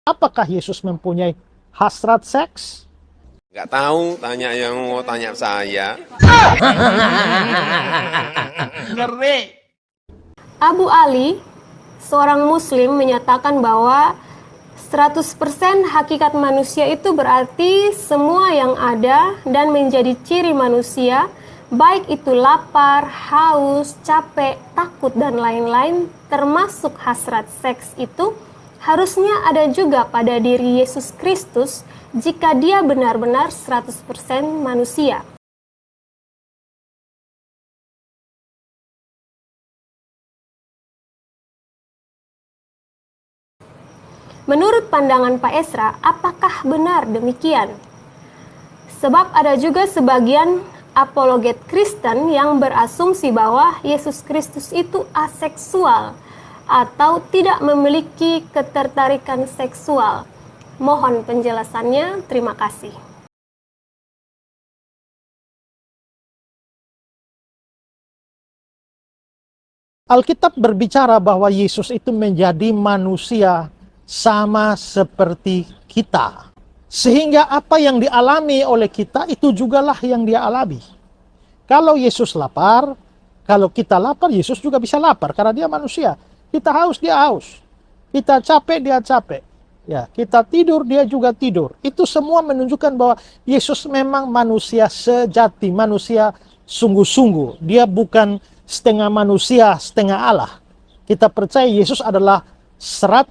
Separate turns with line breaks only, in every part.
Apakah Yesus mempunyai hasrat seks?
Nggak tahu, tanya yang mau tanya saya.
Abu Ali, seorang muslim, menyatakan bahwa 100% hakikat manusia itu berarti semua yang ada dan menjadi ciri manusia, baik itu lapar, haus, capek, takut, dan lain-lain, termasuk hasrat seks itu, harusnya ada juga pada diri Yesus Kristus jika dia benar-benar 100% manusia. Menurut pandangan Pak Esra, apakah benar demikian? Sebab ada juga sebagian apologet Kristen yang berasumsi bahwa Yesus Kristus itu aseksual atau tidak memiliki ketertarikan seksual. Mohon penjelasannya, terima kasih.
Alkitab berbicara bahwa Yesus itu menjadi manusia sama seperti kita. Sehingga apa yang dialami oleh kita itu jugalah yang dia alami. Kalau Yesus lapar, kalau kita lapar, Yesus juga bisa lapar karena dia manusia. Kita haus, dia haus. Kita capek, dia capek. Ya, kita tidur, dia juga tidur. Itu semua menunjukkan bahwa Yesus memang manusia sejati, manusia sungguh-sungguh. Dia bukan setengah manusia, setengah Allah. Kita percaya Yesus adalah 100%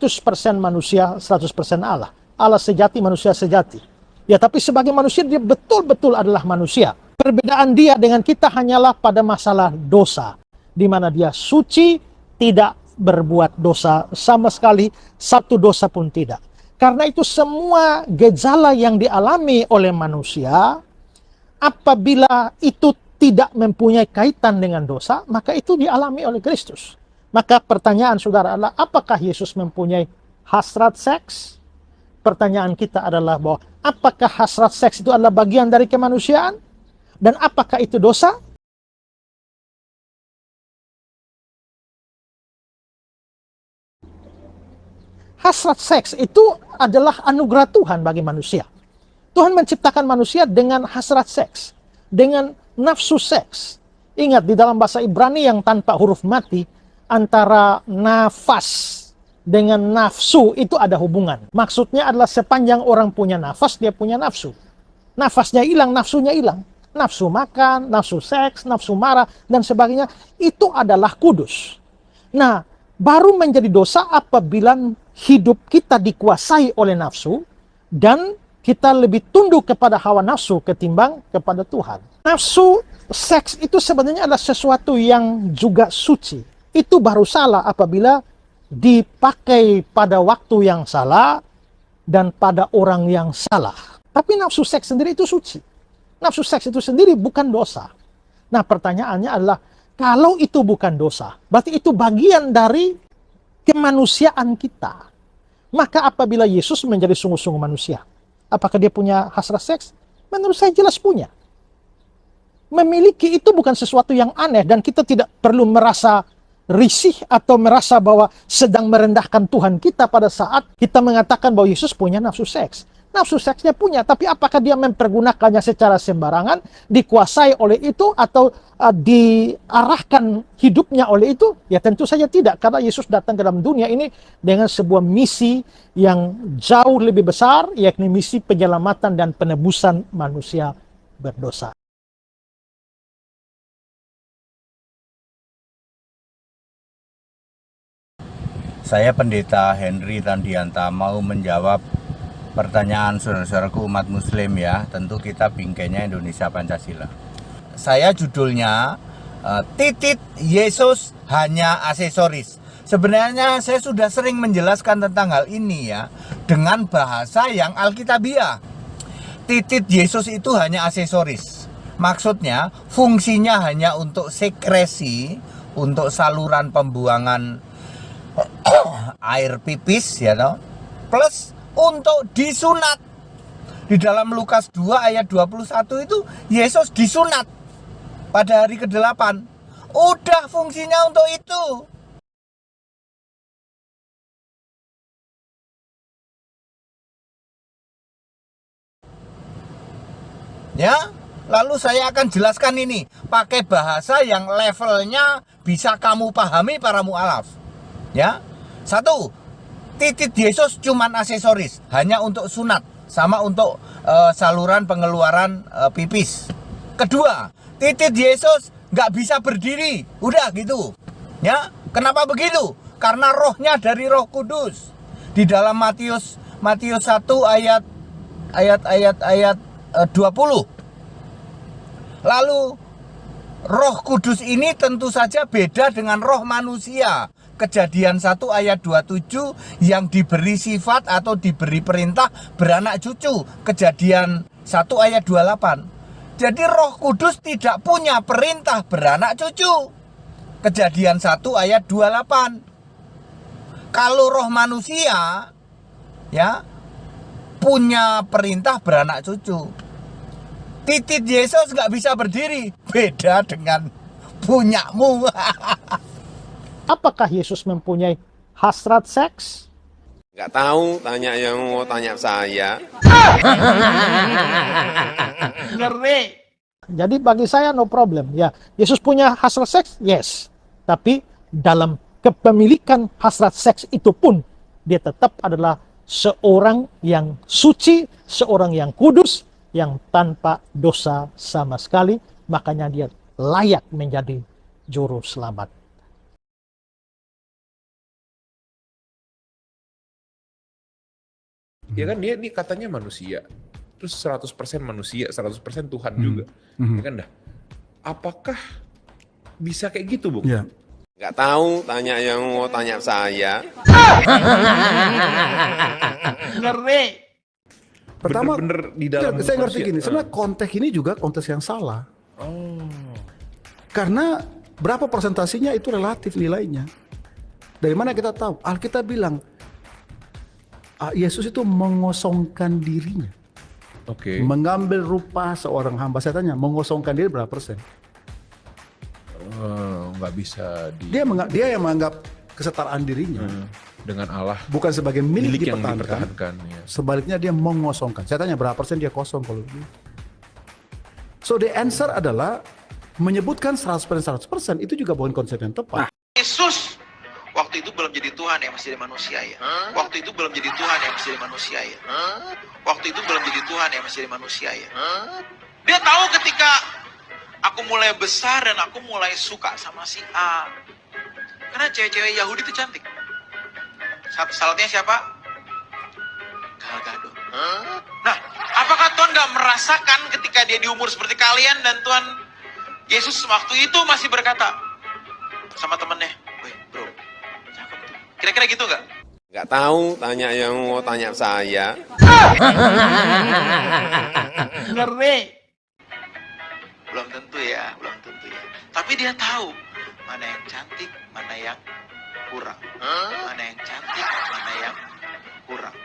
manusia, 100% Allah. Allah sejati, manusia sejati. Ya, tapi sebagai manusia dia betul-betul adalah manusia. Perbedaan dia dengan kita hanyalah pada masalah dosa, di mana dia suci, tidak berbuat dosa sama sekali, satu dosa pun tidak. Karena itu semua gejala yang dialami oleh manusia, apabila itu tidak mempunyai kaitan dengan dosa, maka itu dialami oleh Kristus. Maka pertanyaan saudara adalah, apakah Yesus mempunyai hasrat seks? Pertanyaan kita adalah bahwa apakah hasrat seks itu adalah bagian dari kemanusiaan? Dan apakah itu dosa? Hasrat seks itu adalah anugerah Tuhan bagi manusia. Tuhan menciptakan manusia dengan hasrat seks, dengan nafsu seks. Ingat, di dalam bahasa Ibrani yang tanpa huruf mati, antara nafas dengan nafsu itu ada hubungan. Maksudnya adalah sepanjang orang punya nafas, dia punya nafsu. Nafasnya hilang, nafsunya hilang. Nafsu makan, nafsu seks, nafsu marah, dan sebagainya, itu adalah kudus. Nah, baru menjadi dosa apabila hidup kita dikuasai oleh nafsu, dan kita lebih tunduk kepada hawa nafsu ketimbang kepada Tuhan. Nafsu seks itu sebenarnya adalah sesuatu yang juga suci. Itu baru salah apabila dipakai pada waktu yang salah dan pada orang yang salah. Tapi nafsu seks sendiri itu suci. Nafsu seks itu sendiri bukan dosa. Nah, pertanyaannya adalah, kalau itu bukan dosa, berarti itu bagian dari kemanusiaan kita. Maka apabila Yesus menjadi sungguh-sungguh manusia, apakah dia punya hasrat seks? Menurut saya jelas punya. Memiliki itu bukan sesuatu yang aneh, dan kita tidak perlu merasa risih atau merasa bahwa sedang merendahkan Tuhan kita pada saat kita mengatakan bahwa Yesus punya nafsu seks. Nafsu seksnya punya, tapi apakah dia mempergunakannya secara sembarangan, dikuasai oleh itu, atau diarahkan hidupnya oleh itu? Ya tentu saja tidak, karena Yesus datang ke dalam dunia ini dengan sebuah misi yang jauh lebih besar, yakni misi penyelamatan dan penebusan manusia berdosa.
Saya Pendeta Henry Tandianta mau menjawab pertanyaan saudara-saudaraku umat muslim ya, tentu kita bingkainya Indonesia Pancasila. Saya judulnya titit Yesus hanya aksesoris. Sebenarnya saya sudah sering menjelaskan tentang hal ini ya, dengan bahasa yang alkitabiah. Titit Yesus itu hanya aksesoris. Maksudnya fungsinya hanya untuk sekresi, untuk saluran pembuangan air pipis ya toh, plus untuk disunat. Di dalam Lukas 2 ayat 21 itu Yesus disunat pada hari ke-8. Udah fungsinya untuk itu. Ya, lalu saya akan jelaskan ini pakai bahasa yang levelnya bisa kamu pahami para mu'alaf. Ya, satu, titit Yesus cuman aksesoris, hanya untuk sunat, sama untuk saluran pengeluaran pipis. Kedua, titit Yesus nggak bisa berdiri, udah gitu. Ya, kenapa begitu? Karena rohnya dari Roh Kudus. Di dalam Matius 1 ayat 20. Lalu Roh Kudus ini tentu saja beda dengan roh manusia. Kejadian 1 ayat 27 yang diberi sifat atau diberi perintah beranak cucu. Kejadian 1 ayat 28. Jadi Roh Kudus tidak punya perintah beranak cucu. Kejadian 1 ayat 28. Kalau roh manusia ya punya perintah beranak cucu. Titit Yesus nggak bisa berdiri, beda dengan punyamu.
Apakah Yesus mempunyai hasrat seks?
Nggak tahu, tanya yang mau tanya saya.
Jadi bagi saya no problem. Ya, Yesus punya hasrat seks? Yes. Tapi dalam kepemilikan hasrat seks itu pun dia tetap adalah seorang yang suci, seorang yang kudus, yang tanpa dosa sama sekali. Makanya dia layak menjadi juru selamat.
Ya kan dia ini katanya manusia. Terus 100% manusia, 100% Tuhan juga. Ya kan dah. Apakah bisa kayak gitu, Bung?
Ya.
Nggak tahu, tanya yang mau tanya saya.
Pertama,
Bener-bener di dalam
saya ngerti
manusia.
gini, sebenarnya konteks ini juga konteks yang salah. Karena berapa persentasinya itu relatif nilainya. Dari mana kita tahu? Alkitab bilang Yesus itu mengosongkan dirinya.
Oke.
Mengambil rupa seorang hamba. Saya tanya, mengosongkan diri berapa persen?
Nggak bisa
Dia yang menganggap kesetaraan dirinya.
dengan Allah.
Bukan sebagai milik
Yang
dipertahankan.
dipertahankan. Ya.
Sebaliknya dia mengosongkan. Saya tanya berapa persen dia kosong kalau begitu. So the answer adalah menyebutkan 100% itu juga bukan konsep yang tepat.
Yesus waktu itu belum jadi Tuhan ya, masih jadi manusia ya. Waktu itu belum jadi Tuhan ya, masih jadi manusia ya. Waktu itu belum jadi Tuhan ya, masih jadi manusia ya. Dia tahu ketika aku mulai besar dan aku mulai suka sama si A. Karena cewek-cewek Yahudi itu cantik. Salatnya siapa? Gal Gadot. Nah, apakah Tuhan gak merasakan ketika dia di umur seperti kalian dan Tuhan Yesus waktu itu masih berkata sama temennya, "Weh bro, cakep tuh." Kira-kira gitu gak?
Nggak tahu, tanya yang mau tanya saya.
Belum tentu ya, belum tentu ya. Tapi dia tahu mana yang cantik, mana yang kurang. Mana yang cantik, mana yang kurang.